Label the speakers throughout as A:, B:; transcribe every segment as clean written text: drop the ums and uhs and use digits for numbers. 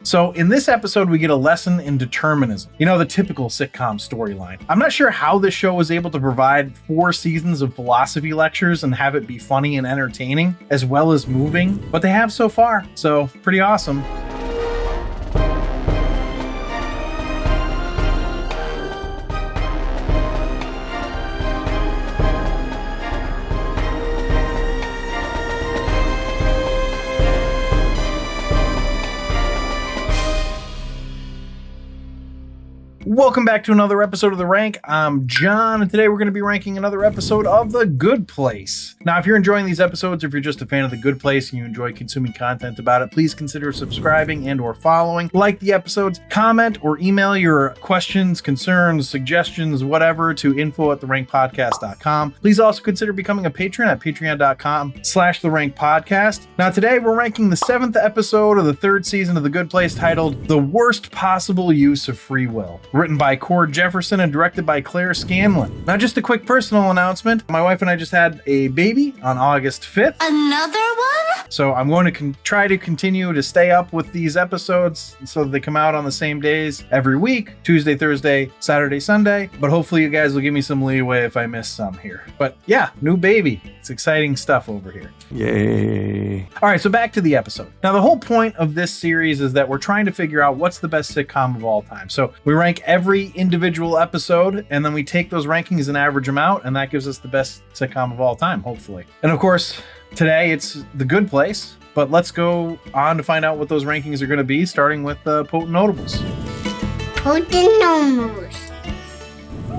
A: So in this episode, we get a lesson in determinism. You know, the typical sitcom storyline. I'm not sure how this show was able to provide 4 seasons of philosophy lectures and have it be funny and entertaining, as well as moving, but they have so far. So pretty awesome. Welcome back to another episode of The Rank. I'm John, and today we're going to be ranking another episode of The Good Place. Now, if you're enjoying these episodes, if you're just a fan of The Good Place and you enjoy consuming content about it, please consider subscribing and or following. Like the episodes, comment or email your questions, concerns, suggestions, whatever to info@therankpodcast.com. Please also consider becoming a patron at patreon.com/therankpodcast. Now, today we're ranking the 7th episode of the 3rd season of The Good Place, titled The Worst Possible Use of Free Will. Written by Cord Jefferson and directed by Claire Scanlon. Now, just a quick personal announcement. My wife and I just had a baby on August 5th.
B: Another one?
A: So I'm going to try to continue to stay up with these episodes so that they come out on the same days every week, Tuesday, Thursday, Saturday, Sunday. But hopefully you guys will give me some leeway if I miss some here. But yeah, new baby. It's exciting stuff over here.
C: Yay.
A: All right, so back to the episode. Now, the whole point of this series is that we're trying to figure out what's the best sitcom of all time. So we rank every individual episode, and then we take those rankings and average them out, and that gives us the best sitcom of all time, hopefully. And of course, today it's The Good Place, but let's go on to find out what those rankings are going to be, starting with Potent Notables.
B: Potent Notables.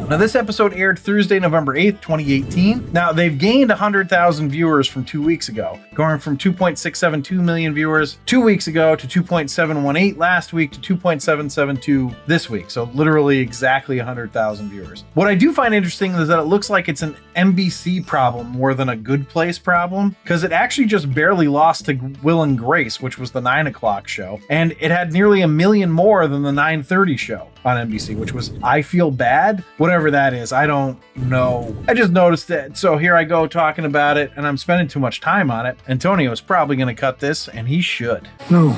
A: Now, this episode aired Thursday, November 8th, 2018. Now, they've gained 100,000 viewers from 2 weeks ago, going from 2.672 million viewers 2 weeks ago to 2.718 last week to 2.772 this week. So literally exactly 100,000 viewers. What I do find interesting is that it looks like it's an NBC problem more than a Good Place problem, because it actually just barely lost to Will and Grace, which was the 9 o'clock show. And it had nearly 1 million more than the 9:30 show on NBC, which was I Feel Bad, whatever that is. I don't know. I just noticed it. So here I go talking about it, and I'm spending too much time on it. Antonio's probably going to cut this, and he should.
C: No,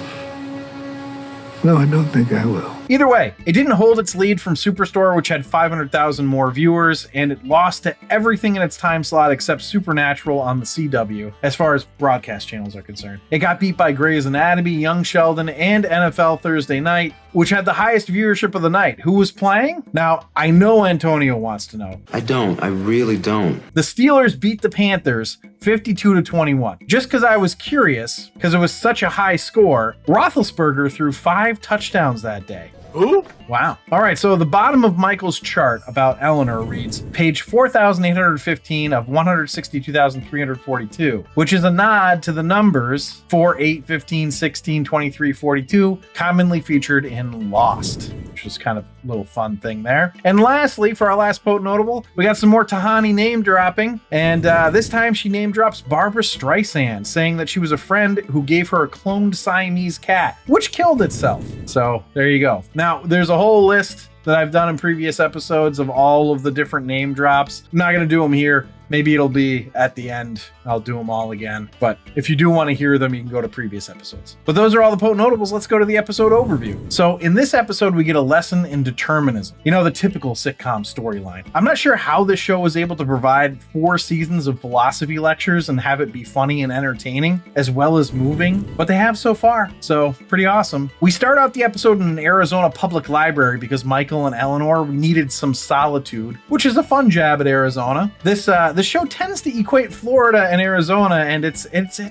C: I don't think I will.
A: Either way, it didn't hold its lead from Superstore, which had 500,000 more viewers, and it lost to everything in its time slot except Supernatural on the CW, as far as broadcast channels are concerned. It got beat by Grey's Anatomy, Young Sheldon, and NFL Thursday Night, which had the highest viewership of the night. Who was playing? Now, I know Antonio wants to know.
D: I really don't.
A: The Steelers beat the Panthers 52-21. Just because I was curious, because it was such a high score, Roethlisberger threw 5 touchdowns that day.
C: Who?
A: Wow. All right, so the bottom of Michael's chart about Eleanor reads, page 4,815 of 162,342, which is a nod to the numbers 4, 8, 15, 16, 23, 42, commonly featured in Lost, which is kind of a little fun thing there. And lastly, for our last Potent Notable, we got some more Tahani name dropping, and this time she name drops Barbra Streisand, saying that she was a friend who gave her a cloned Siamese cat, which killed itself. So there you go. Now, there's a whole list that I've done in previous episodes of all of the different name drops. I'm not going to do them here. Maybe it'll be at the end. I'll do them all again. But if you do want to hear them, you can go to previous episodes. But those are all the Potent Notables. Let's go to the episode overview. So in this episode, we get a lesson in determinism. You know, the typical sitcom storyline. I'm not sure how this show was able to provide 4 seasons of philosophy lectures and have it be funny and entertaining, as well as moving, but they have so far. So pretty awesome. We start out the episode in an Arizona public library because Michael and Eleanor needed some solitude, which is a fun jab at Arizona. This show tends to equate Florida and Arizona, and it's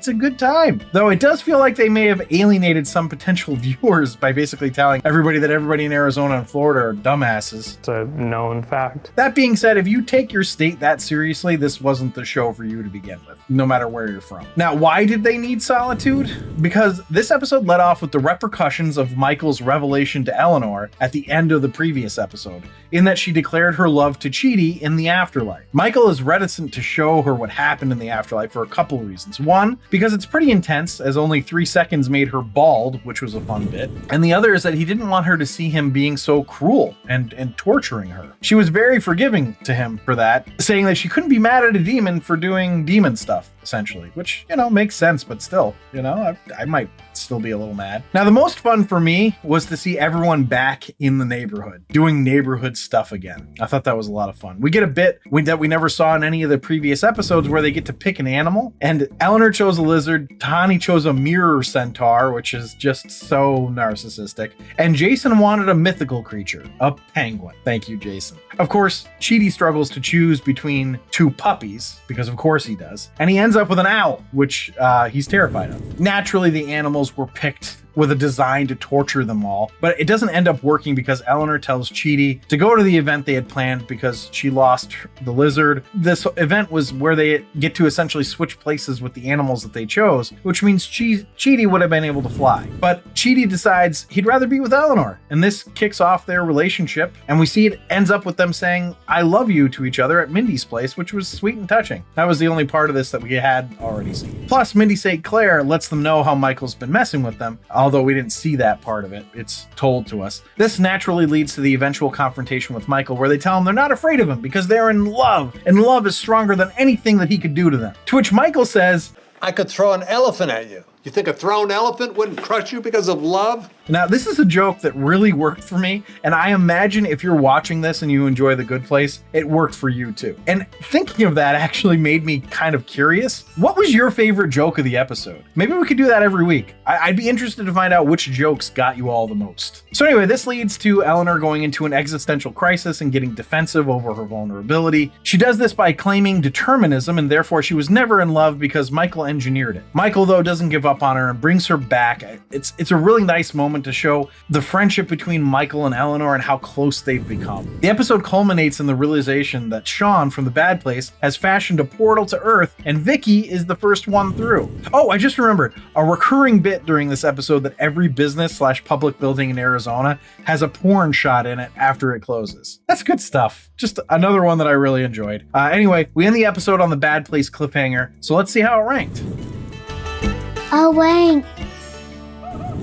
A: a good time. Though it does feel like they may have alienated some potential viewers by basically telling everybody that everybody in Arizona and Florida are dumbasses.
E: It's a known fact.
A: That being said, if you take your state that seriously, this wasn't the show for you to begin with, no matter where you're from. Now, why did they need solitude? Because this episode led off with the repercussions of Michael's revelation to Eleanor at the end of the previous episode, in that she declared her love to Chidi in the afterlife. Michael is reticent to show her what happened in the afterlife for a couple of reasons. One, because it's pretty intense, as only 3 seconds made her bald, which was a fun bit. And the other is that he didn't want her to see him being so cruel and torturing her. She was very forgiving to him for that, saying that she couldn't be mad at a demon for doing demon stuff. essentially, which, makes sense, but still, I might still be a little mad. Now, the most fun for me was to see everyone back in the neighborhood doing neighborhood stuff again. I thought that was a lot of fun. We get a bit that we never saw in any of the previous episodes where they get to pick an animal, and Eleanor chose a lizard, Tani chose a mirror centaur, which is just so narcissistic, and Jason wanted a mythical creature, a penguin. Thank you, Jason. Of course, Chidi struggles to choose between two puppies, because of course he does, and he ends up with an owl, which he's terrified of. Naturally, the animals were picked with a design to torture them all, but it doesn't end up working because Eleanor tells Chidi to go to the event they had planned because she lost the lizard. This event was where they get to essentially switch places with the animals that they chose, which means Chidi would have been able to fly. But Chidi decides he'd rather be with Eleanor, and this kicks off their relationship, and we see it ends up with them saying, "I love you" to each other at Mindy's place, which was sweet and touching. That was the only part of this that we had already seen. Plus, Mindy St. Clair lets them know how Michael's been messing with them, although we didn't see that part of it. It's told to us. This naturally leads to the eventual confrontation with Michael, where they tell him they're not afraid of him because they're in love, and love is stronger than anything that he could do to them. To which Michael says,
E: "I could throw an elephant at you."
F: You think a thrown elephant wouldn't crush you because of love?
A: Now, this is a joke that really worked for me, and I imagine if you're watching this and you enjoy The Good Place, it worked for you too. And thinking of that actually made me kind of curious. What was your favorite joke of the episode? Maybe we could do that every week. I'd be interested to find out which jokes got you all the most. So anyway, this leads to Eleanor going into an existential crisis and getting defensive over her vulnerability. She does this by claiming determinism, and therefore she was never in love because Michael engineered it. Michael, though, doesn't give up on her and brings her back. It's a really nice moment to show the friendship between Michael and Eleanor and how close they've become. The episode culminates in the realization that Sean from The Bad Place has fashioned a portal to Earth, and Vicky is the first one through. Oh, I just remembered a recurring bit during this episode that every business/public building in Arizona has a porn shot in it after it closes. That's good stuff. Just another one that I really enjoyed. Anyway, we end the episode on the Bad Place cliffhanger, so let's see how it ranked.
B: A rank.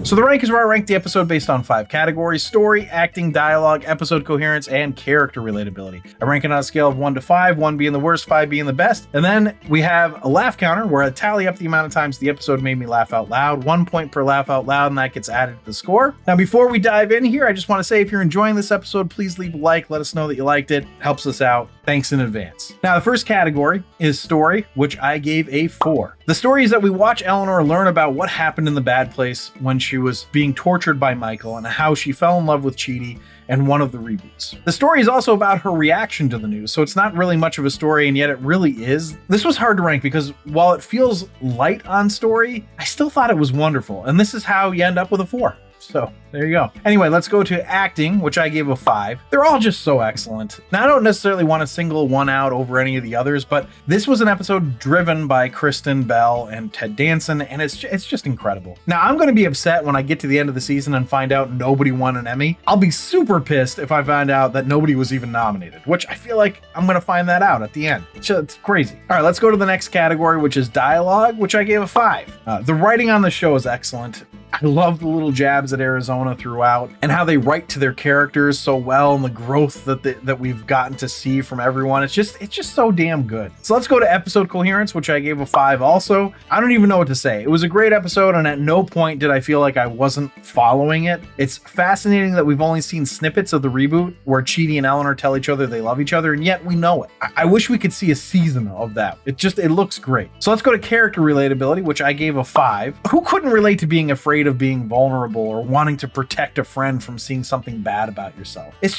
A: So the rank is where I rank the episode based on 5 categories: story, acting, dialogue, episode coherence, and character relatability. I rank it on a scale of 1 to 5, 1 being the worst, 5 being the best. And then we have a laugh counter where I tally up the amount of times the episode made me laugh out loud. 1 point per laugh out loud, and that gets added to the score. Now, before we dive in here, I just want to say if you're enjoying this episode, please leave a like. Let us know that you liked it. Helps us out. Thanks in advance. Now, the first category is story, which I gave a 4. The story is that we watch Eleanor learn about what happened in the Bad Place when she was being tortured by Michael and how she fell in love with Chidi and one of the reboots. The story is also about her reaction to the news, so it's not really much of a story, and yet it really is. This was hard to rank because while it feels light on story, I still thought it was wonderful, and this is how you end up with a 4. So there you go. Anyway, let's go to acting, which I gave a 5. They're all just so excellent. Now, I don't necessarily want to single one out over any of the others, but this was an episode driven by Kristen Bell and Ted Danson, and it's just incredible. Now, I'm going to be upset when I get to the end of the season and find out nobody won an Emmy. I'll be super pissed if I find out that nobody was even nominated, which I feel like I'm going to find that out at the end. It's crazy. All right, let's go to the next category, which is dialogue, which I gave a 5. The writing on the show is excellent. I love the little jabs at Arizona throughout and how they write to their characters so well, and the growth that we've gotten to see from everyone. It's just so damn good. So let's go to episode coherence, which I gave a 5 also. I don't even know what to say. It was a great episode, and at no point did I feel like I wasn't following it. It's fascinating that we've only seen snippets of the reboot where Chidi and Eleanor tell each other they love each other, and yet we know it. I wish we could see a season of that. It looks great. So let's go to character relatability, which I gave a 5. Who couldn't relate to being afraid of being vulnerable or wanting to protect a friend from seeing something bad about yourself? It's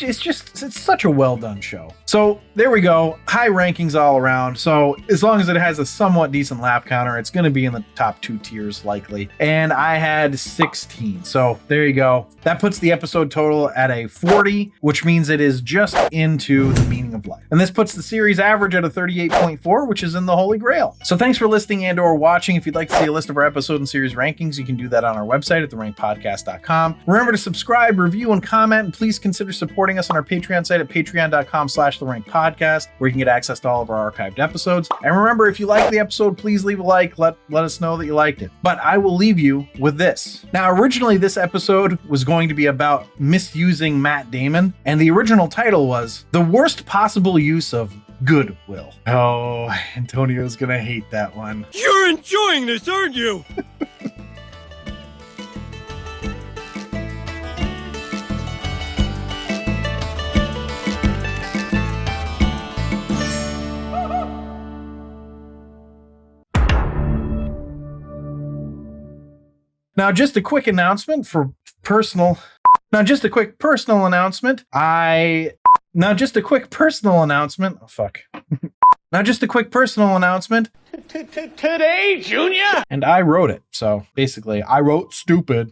A: such a well done show. So there we go. High rankings all around. So as long as it has a somewhat decent laugh counter, it's going to be in the top 2 tiers likely. And I had 16. So there you go. That puts the episode total at a 40, which means it is just into the meaning of life. And this puts the series average at a 38.4, which is in the holy grail. So thanks for listening and or watching. If you'd like to see a list of our episode and series rankings, you can do that on our website at therankedpodcast.com. Remember to subscribe, review, and comment, and please consider supporting us on our Patreon site at patreon.com/therankedpodcast, where you can get access to all of our archived episodes. And remember, if you like the episode, please leave a like. Let us know that you liked it. But I will leave you with this. Now, originally this episode was going to be about misusing Matt Damon, and the original title was The Worst Possible Use of Goodwill. Oh, Antonio's gonna hate that one.
G: You're enjoying this, aren't you?
A: Now, just a quick announcement for personal. Now, just a quick personal announcement. Now, just a quick personal announcement. Oh, fuck. Now, just a quick personal announcement.
G: Today, Junior?
A: And I wrote it. So basically, I wrote stupid.